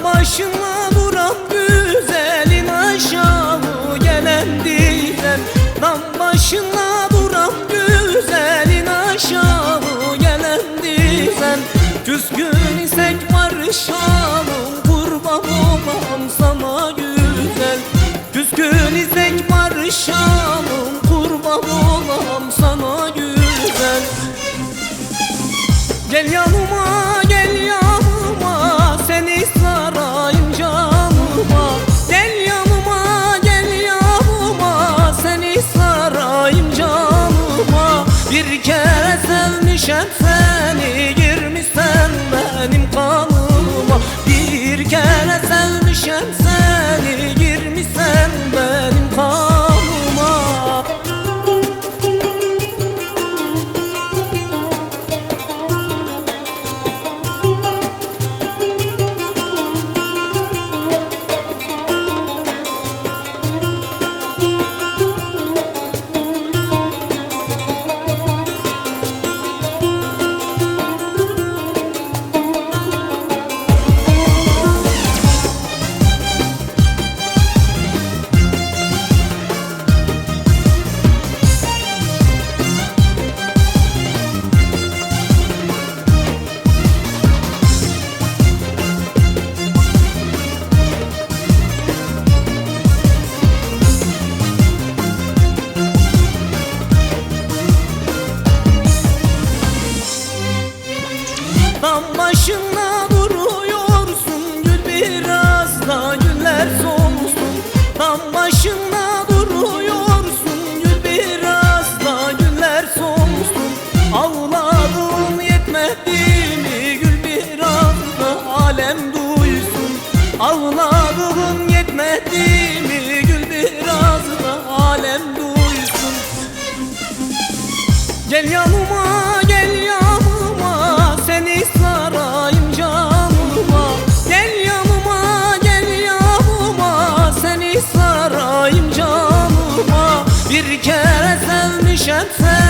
Başına vuran güzelin aşağı gelen dilen. Dam başına vuran güzelin aşağı gelen dilen. Küskün isek barışalım, kurban olam sana güzel. Küskün isek barışalım, kurban olam sana güzel. Gel yanıma, gel yanıma, seni sarayım canıma. Gel yanıma, gel yanıma, seni sarayım canıma. Bir kere sevmişem seni, girmişsen benim kanıma. Bir kere sevmişem seni, girmişsen benim kanıma. Dam başına duruyorsun, gül biraz da güller solsun. Dam başına duruyorsun, gül biraz da güller solsun. Ağladığın yetmedi mi, gül biraz da alem duysun. Ağladığın yetmedi mi, gül biraz da alem duysun. Gel yanıma, gel yanıma, seni sarayım canıma. Gel yanıma, gel yanıma, seni sarayım canıma. Bir kere sevmişem seni,